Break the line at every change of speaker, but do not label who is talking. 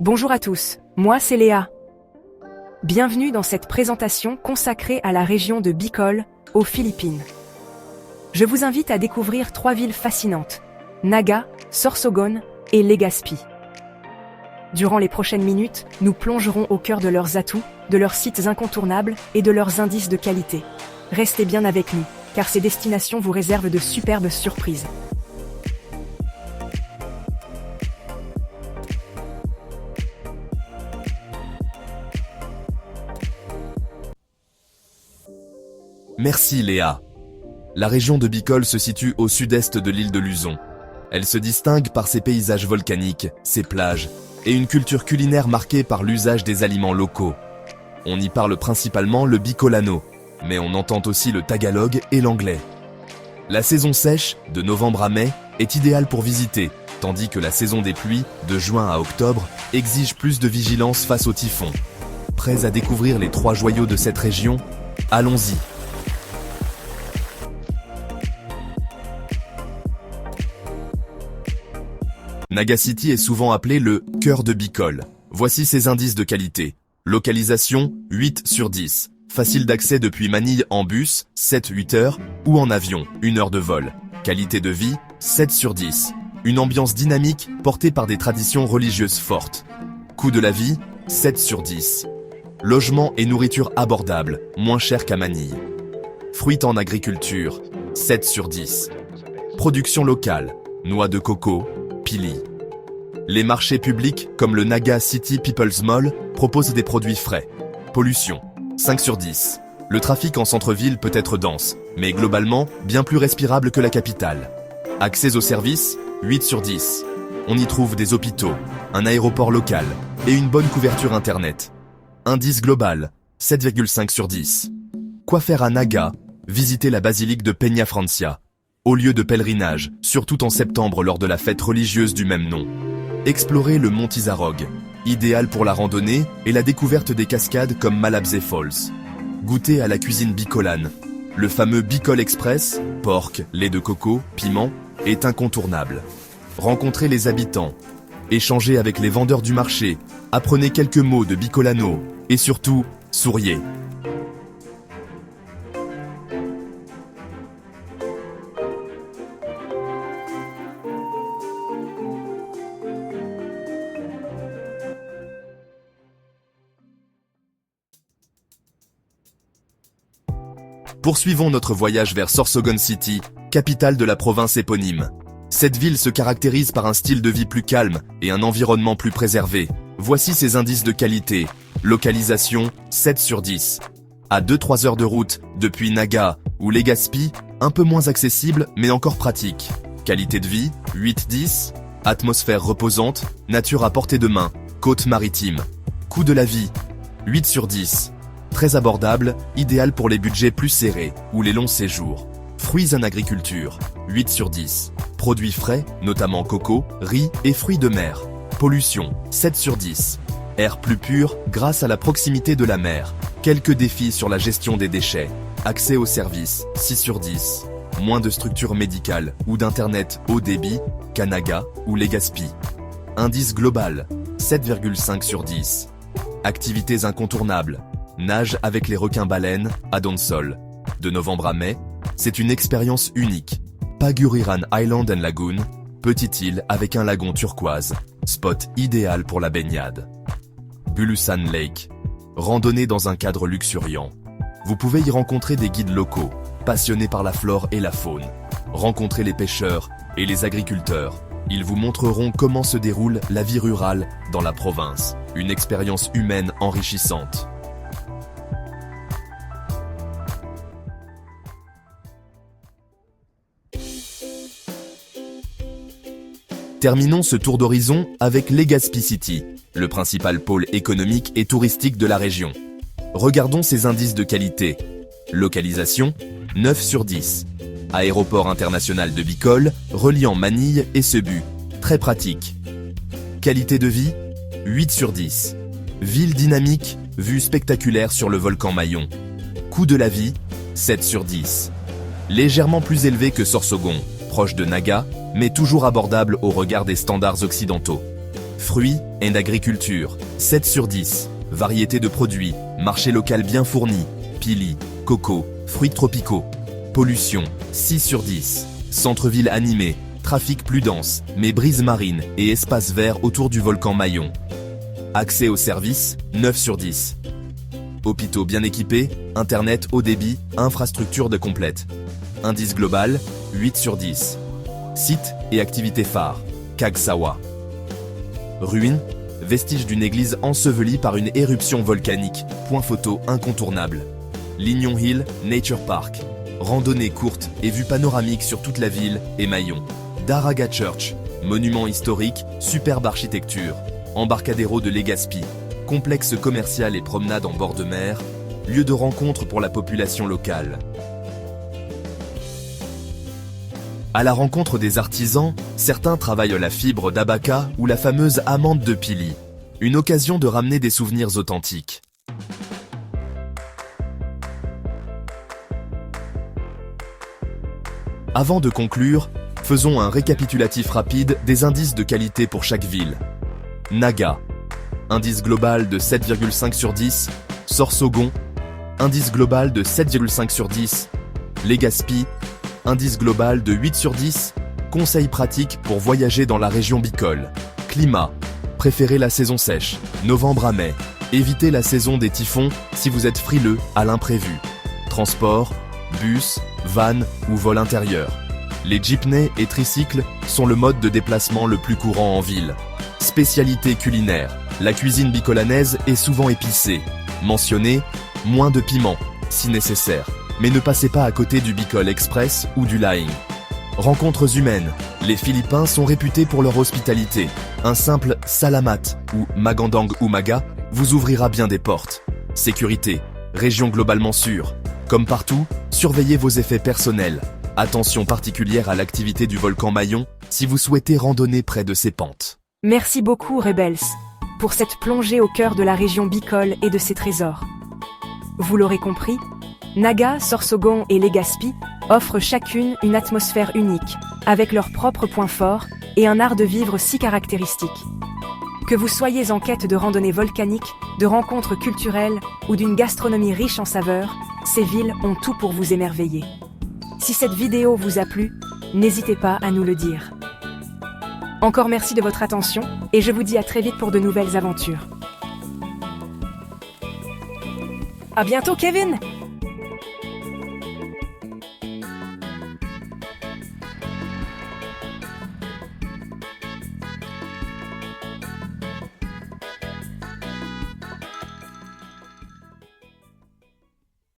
Bonjour à tous, moi c'est Léa. Bienvenue dans cette présentation consacrée à la région de Bicol, aux Philippines. Je vous invite à découvrir 3 villes fascinantes, Naga, Sorsogon et Legazpi. Durant les prochaines minutes, nous plongerons au cœur de leurs atouts, de leurs sites incontournables et de leurs indices de qualité. Restez bien avec nous, car ces destinations vous réservent de superbes surprises.
Merci Léa. La région de Bicol se situe au sud-est de l'île de Luzon. Elle se distingue par ses paysages volcaniques, ses plages et une culture culinaire marquée par l'usage des aliments locaux. On y parle principalement le bicolano, mais on entend aussi le tagalog et l'anglais. La saison sèche, de novembre à mai, est idéale pour visiter, tandis que la saison des pluies, de juin à octobre, exige plus de vigilance face aux typhons. Prêts à découvrir les 3 joyaux de cette région? Allons-y. Naga City est souvent appelé le « cœur de Bicol ». Voici ses indices de qualité. Localisation, 8 sur 10. Facile d'accès depuis Manille en bus, 7-8 heures, ou en avion, 1 heure de vol. Qualité de vie, 7 sur 10. Une ambiance dynamique portée par des traditions religieuses fortes. Coût de la vie, 7 sur 10. Logement et nourriture abordables, moins cher qu'à Manille. Fruits en agriculture, 7 sur 10. Production locale, noix de coco, Pili. Les marchés publics, comme le Naga City People's Mall, proposent des produits frais. Pollution, 5 sur 10. Le trafic en centre-ville peut être dense, mais globalement, bien plus respirable que la capitale. Accès aux services, 8 sur 10. On y trouve des hôpitaux, un aéroport local et une bonne couverture internet. Indice global, 7,5 sur 10. Quoi faire à Naga? Visiter la basilique de Peña Francia. Au lieu de pèlerinage, surtout en septembre lors de la fête religieuse du même nom. Explorer le mont Isarog, idéal pour la randonnée et la découverte des cascades comme Malabze Falls. Goûter à la cuisine bicolane. Le fameux Bicol Express, porc, lait de coco, piment, est incontournable. Rencontrer les habitants. Échanger avec les vendeurs du marché. Apprenez quelques mots de bicolano. Et surtout, souriez. Poursuivons notre voyage vers Sorsogon City, capitale de la province éponyme. Cette ville se caractérise par un style de vie plus calme et un environnement plus préservé. Voici ses indices de qualité. Localisation, 7 sur 10. À 2-3 heures de route, depuis Naga ou Legazpi, un peu moins accessible mais encore pratique. Qualité de vie, 8-10. Atmosphère reposante, nature à portée de main, côte maritime. Coût de la vie, 8 sur 10. Très abordable, idéal pour les budgets plus serrés ou les longs séjours. Fruits en agriculture, 8 sur 10. Produits frais, notamment coco, riz et fruits de mer. Pollution, 7 sur 10. Air plus pur grâce à la proximité de la mer. Quelques défis sur la gestion des déchets. Accès aux services, 6 sur 10. Moins de structures médicales ou d'internet haut débit qu'à Naga ou Legazpi. Indice global, 7,5 sur 10. Activités incontournables. Nage avec les requins-baleines à Donsol. De novembre à mai, c'est une expérience unique. Paguriran Island and Lagoon, petite île avec un lagon turquoise, spot idéal pour la baignade. Bulusan Lake, randonnée dans un cadre luxuriant. Vous pouvez y rencontrer des guides locaux, passionnés par la flore et la faune. Rencontrez les pêcheurs et les agriculteurs. Ils vous montreront comment se déroule la vie rurale dans la province. Une expérience humaine enrichissante. Terminons ce tour d'horizon avec Legazpi City, le principal pôle économique et touristique de la région. Regardons ses indices de qualité. Localisation, 9 sur 10. Aéroport international de Bicol, reliant Manille et Cebu. Très pratique. Qualité de vie, 8 sur 10. Ville dynamique, vue spectaculaire sur le volcan Mayon. Coût de la vie, 7 sur 10. Légèrement plus élevé que Sorsogon, proche de Naga, mais toujours abordable au regard des standards occidentaux. Fruits et agriculture, 7 sur 10. Variété de produits, marché local bien fourni. Pili, coco, fruits tropicaux. Pollution, 6 sur 10. Centre-ville animé, trafic plus dense, mais brise marine et espace vert autour du volcan Mayon. Accès aux services, 9 sur 10. Hôpitaux bien équipés, internet haut débit, infrastructure de complète. Indice global, 8 sur 10. Sites et activités phares, Kagsawa. Ruines, vestiges d'une église ensevelie par une éruption volcanique, point photo incontournable. Lignon Hill Nature Park. Randonnée courte et vue panoramique sur toute la ville et Mayon. Daraga Church, monument historique, superbe architecture. Embarcadero de Legazpi, complexe commercial et promenade en bord de mer, lieu de rencontre pour la population locale. À la rencontre des artisans, certains travaillent la fibre d'abaca ou la fameuse amande de Pili, une occasion de ramener des souvenirs authentiques. Avant de conclure, faisons un récapitulatif rapide des indices de qualité pour chaque ville. Naga, indice global de 7,5 sur 10, Sorsogon, indice global de 7,5 sur 10, Legazpi, indice global de 8 sur 10, conseils pratiques pour voyager dans la région Bicol. Climat, préférez la saison sèche, novembre à mai, évitez la saison des typhons si vous êtes frileux à l'imprévu. Transport, bus, van ou vol intérieur. Les jeepneys et tricycles sont le mode de déplacement le plus courant en ville. Spécialité culinaire, la cuisine bicolanaise est souvent épicée. Mentionnez, moins de piment, si nécessaire. Mais ne passez pas à côté du Bicol Express ou du Laing. Rencontres humaines, les Philippins sont réputés pour leur hospitalité. Un simple salamat ou magandang umaga vous ouvrira bien des portes. Sécurité, région globalement sûre. Comme partout, surveillez vos effets personnels. Attention particulière à l'activité du volcan Mayon si vous souhaitez randonner près de ses pentes.
Merci beaucoup, Rebels, pour cette plongée au cœur de la région Bicol et de ses trésors. Vous l'aurez compris, Naga, Sorsogon et Legazpi offrent chacune une atmosphère unique, avec leurs propres points forts et un art de vivre si caractéristique. Que vous soyez en quête de randonnées volcaniques, de rencontres culturelles ou d'une gastronomie riche en saveurs, ces villes ont tout pour vous émerveiller. Si cette vidéo vous a plu, n'hésitez pas à nous le dire. Encore merci de votre attention et je vous dis à très vite pour de nouvelles aventures. À bientôt, Kevin!